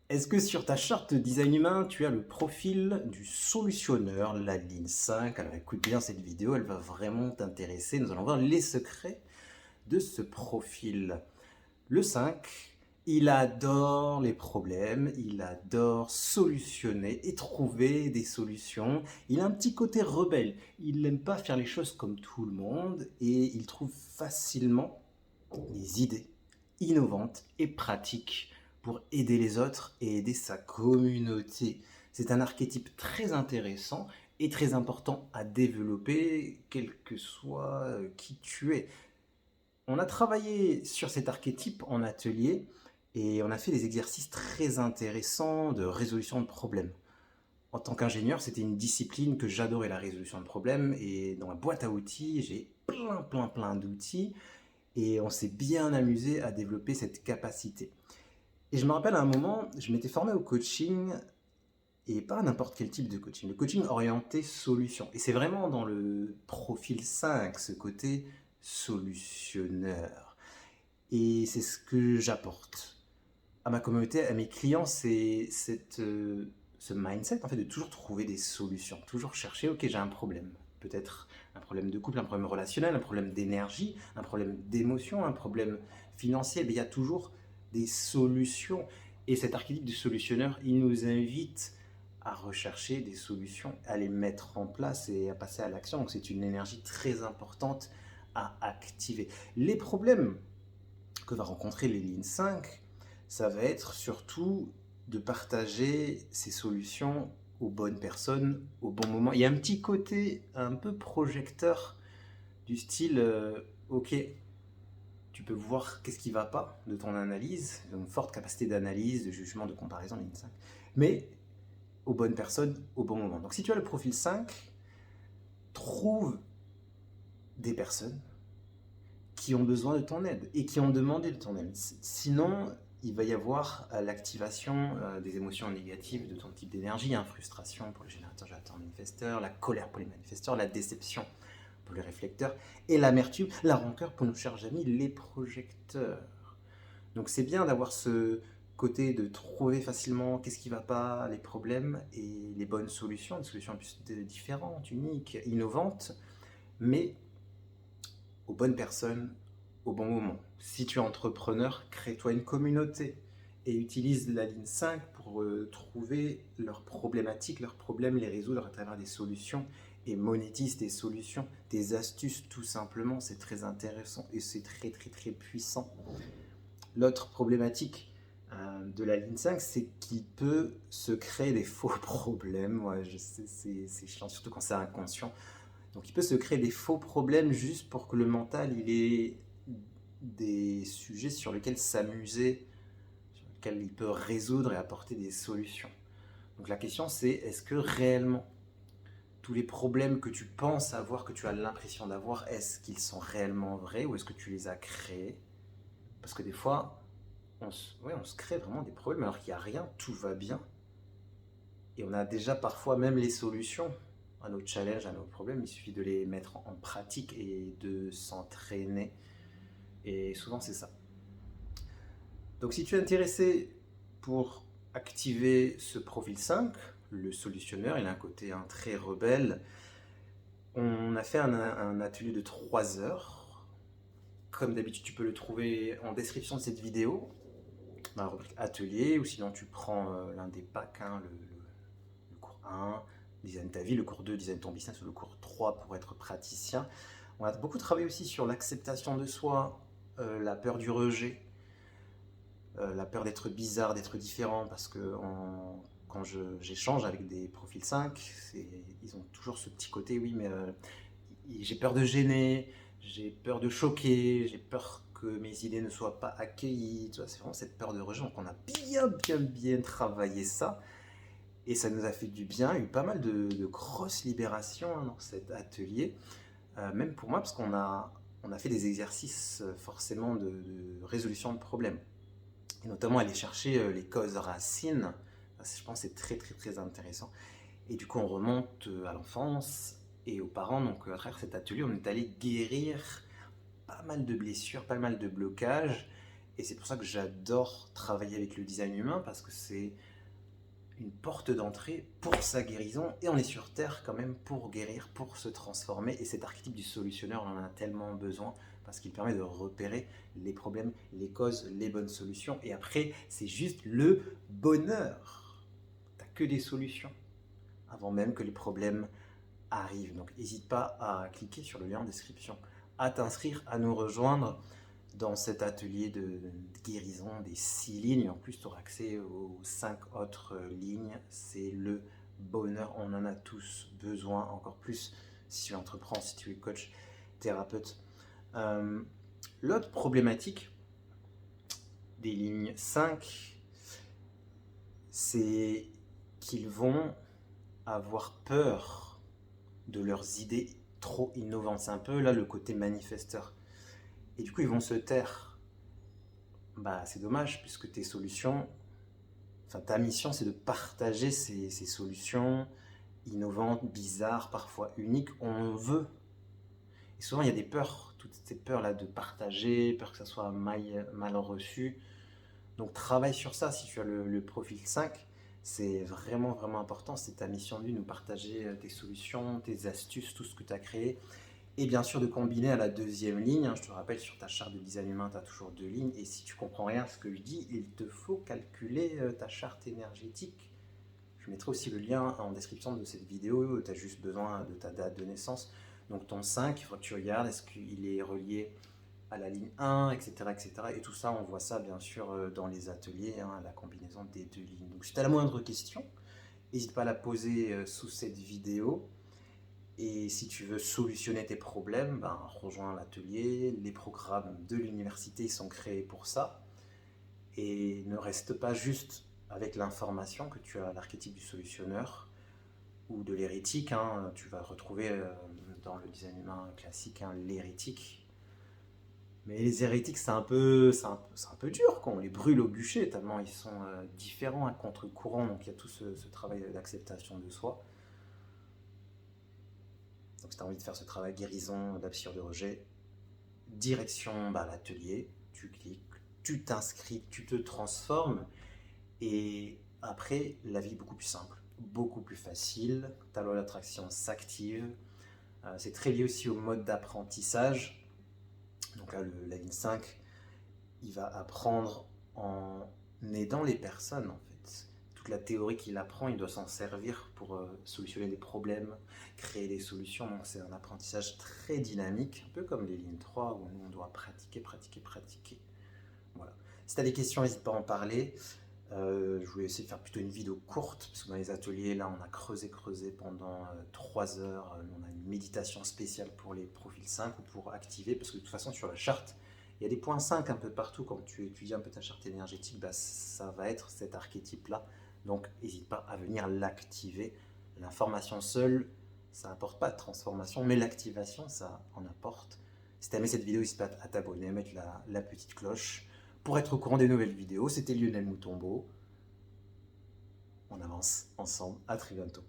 Est-ce que sur ta charte de design humain, tu as le profil du solutionneur, la ligne 5? Alors écoute bien cette vidéo, elle va vraiment t'intéresser. Nous allons voir les secrets de ce profil. Le 5, il adore les problèmes, il adore solutionner et trouver des solutions. Il a un petit côté rebelle, il n'aime pas faire les choses comme tout le monde et il trouve facilement des idées innovantes et pratiques pour aider les autres et aider sa communauté. C'est un archétype très intéressant et très important à développer, quel que soit qui tu es. On a travaillé sur cet archétype en atelier et on a fait des exercices très intéressants de résolution de problèmes. En tant qu'ingénieur, c'était une discipline que j'adorais, la résolution de problèmes, et dans ma boîte à outils, j'ai plein d'outils et on s'est bien amusé à développer cette capacité. Et je me rappelle à un moment, je m'étais formé au coaching, et pas n'importe quel type de coaching, le coaching orienté solution. Et c'est vraiment dans le profil 5, ce côté solutionneur. Et c'est ce que j'apporte à ma communauté, à mes clients, c'est ce mindset en fait de toujours trouver des solutions, toujours chercher, ok, j'ai un problème, peut-être un problème de couple, un problème relationnel, un problème d'énergie, un problème d'émotion, un problème financier, mais il y a toujours des solutions. Et cet archétype du solutionneur, il nous invite à rechercher des solutions, à les mettre en place et à passer à l'action. Donc c'est une énergie très importante à activer. Les problèmes que va rencontrer les lignes 5, ça va être surtout de partager ces solutions aux bonnes personnes au bon moment. Il y a un petit côté un peu projecteur du style ok, tu peux voir qu'est-ce qui ne va pas de ton analyse, une forte capacité d'analyse, de jugement, de comparaison, ligne 5, mais aux bonnes personnes au bon moment. Donc si tu as le profil 5, trouve des personnes qui ont besoin de ton aide et qui ont demandé de ton aide. Sinon, il va y avoir l'activation des émotions négatives de ton type d'énergie, frustration pour les générateurs, générateurs manifesteurs, la colère pour les manifesteurs, la déception pour les réflecteurs, et l'amertume, la rancœur pour nos chers amis, les projecteurs. Donc c'est bien d'avoir ce côté de trouver facilement qu'est-ce qui ne va pas, les problèmes et les bonnes solutions, des solutions un peu différentes, uniques, innovantes, mais aux bonnes personnes au bon moment. Si tu es entrepreneur, crée-toi une communauté et utilise la ligne 5 pour trouver leurs problématiques, leurs problèmes, les résoudre à travers des solutions et monétise tes solutions, tes astuces tout simplement. C'est très intéressant et c'est très puissant. L'autre problématique de la ligne 5, c'est qu'il peut se créer des faux problèmes. Ouais, je sais, c'est chiant, surtout quand c'est inconscient. Donc il peut se créer des faux problèmes juste pour que le mental il ait des sujets sur lesquels s'amuser, sur lesquels il peut résoudre et apporter des solutions. Donc la question c'est, est-ce que réellement tous les problèmes que tu penses avoir, que tu as l'impression d'avoir, est-ce qu'ils sont réellement vrais ou est-ce que tu les as créés? Parce que des fois, on se crée vraiment des problèmes alors qu'il n'y a rien, tout va bien. Et on a déjà parfois même les solutions à nos challenges, à nos problèmes. Il suffit de les mettre en pratique et de s'entraîner. Et souvent, c'est ça. Donc, si tu es intéressé pour activer ce profil 5, le solutionneur, il a un côté très rebelle. On a fait un atelier de 3 heures. Comme d'habitude, tu peux le trouver en description de cette vidéo, dans la rubrique atelier, ou sinon tu prends l'un des packs, le cours 1, design ta vie, le cours 2, design ton business, ou le cours 3 pour être praticien. On a beaucoup travaillé aussi sur l'acceptation de soi, la peur du rejet, la peur d'être bizarre, d'être différent, parce que quand j'échange avec des profils 5, ils ont toujours ce petit côté, oui, mais j'ai peur de gêner, j'ai peur de choquer, j'ai peur que mes idées ne soient pas accueillies. C'est vraiment cette peur de rejet. Donc on a bien travaillé ça. Et ça nous a fait du bien, il y a eu pas mal de grosses libérations dans cet atelier. Même pour moi, parce on a fait des exercices forcément de résolution de problèmes. Et notamment aller chercher les causes racines. Je pense que c'est très intéressant. Et du coup, on remonte à l'enfance et aux parents. Donc, à travers cet atelier, on est allé guérir pas mal de blessures, pas mal de blocages. Et c'est pour ça que j'adore travailler avec le design humain, parce que c'est une porte d'entrée pour sa guérison, et on est sur Terre quand même pour guérir, pour se transformer, et cet archétype du solutionneur, on en a tellement besoin, parce qu'il permet de repérer les problèmes, les causes, les bonnes solutions, et après, c'est juste le bonheur. T'as que des solutions, avant même que les problèmes arrivent. Donc n'hésite pas à cliquer sur le lien en description, à t'inscrire, à nous rejoindre dans cet atelier de guérison des 6 lignes. En plus, tu auras accès aux 5 autres lignes. C'est le bonheur. On en a tous besoin, encore plus si tu entreprends, si tu es coach, thérapeute. L'autre problématique des lignes 5, c'est qu'ils vont avoir peur de leurs idées trop innovantes. C'est un peu là le côté manifesteur. Et du coup, ils vont se taire. Bah, c'est dommage, puisque tes solutions, enfin ta mission, c'est de partager ces solutions innovantes, bizarres, parfois uniques. On veut. Et souvent, il y a des peurs, toutes ces peurs-là de partager, peur que ça soit mal reçu. Donc, travaille sur ça. Si tu as le profil 5, c'est vraiment, vraiment important. C'est ta mission de vie, nous partager tes solutions, tes astuces, tout ce que tu as créé. Et bien sûr, de combiner à la deuxième ligne. Je te rappelle, sur ta charte de design humain, tu as toujours 2 lignes. Et si tu comprends rien à ce que je dis, il te faut calculer ta charte énergétique. Je mettrai aussi le lien en description de cette vidéo. Tu as juste besoin de ta date de naissance. Donc ton 5, il faut que tu regardes, est-ce qu'il est relié à la ligne 1, etc., etc. Et tout ça, on voit ça bien sûr dans les ateliers, la combinaison des 2 lignes. Donc si tu as la moindre question, n'hésite pas à la poser sous cette vidéo. Et si tu veux solutionner tes problèmes, ben, rejoins l'atelier. Les programmes de l'université sont créés pour ça. Et ne reste pas juste avec l'information que tu as l'archétype du solutionneur ou de l'hérétique. Tu vas retrouver dans le design humain classique l'hérétique. Mais les hérétiques, c'est un peu dur, quand on les brûle au bûcher, tellement ils sont différents, à contre-courant. Donc il y a tout ce travail d'acceptation de soi. Donc si tu as envie de faire ce travail guérison, d'absurde rejet, direction l'atelier, tu cliques, tu t'inscris, tu te transformes, et après, la vie est beaucoup plus simple, beaucoup plus facile, ta loi d'attraction s'active. C'est très lié aussi au mode d'apprentissage. Donc là, la ligne 5, il va apprendre en aidant les personnes, en fait. Toute la théorie qu'il apprend, il doit s'en servir pour solutionner des problèmes, créer des solutions. Donc c'est un apprentissage très dynamique, un peu comme les lignes 3, où nous on doit pratiquer, pratiquer, pratiquer. Voilà. Si tu as des questions, n'hésite pas à en parler. Je voulais essayer de faire plutôt une vidéo courte, parce que dans les ateliers, là, on a creusé pendant 3 heures. On a une méditation spéciale pour les profils 5 ou pour activer, parce que de toute façon, sur la charte, il y a des points 5 un peu partout. Quand tu étudies un peu ta charte énergétique, ça va être cet archétype-là. Donc, n'hésite pas à venir l'activer. L'information seule, ça n'apporte pas de transformation, mais l'activation, ça en apporte. Si tu as aimé cette vidéo, n'hésite pas à t'abonner, à mettre la petite cloche pour être au courant des nouvelles vidéos. C'était Lionel Moutombo. On avance ensemble. À très bientôt.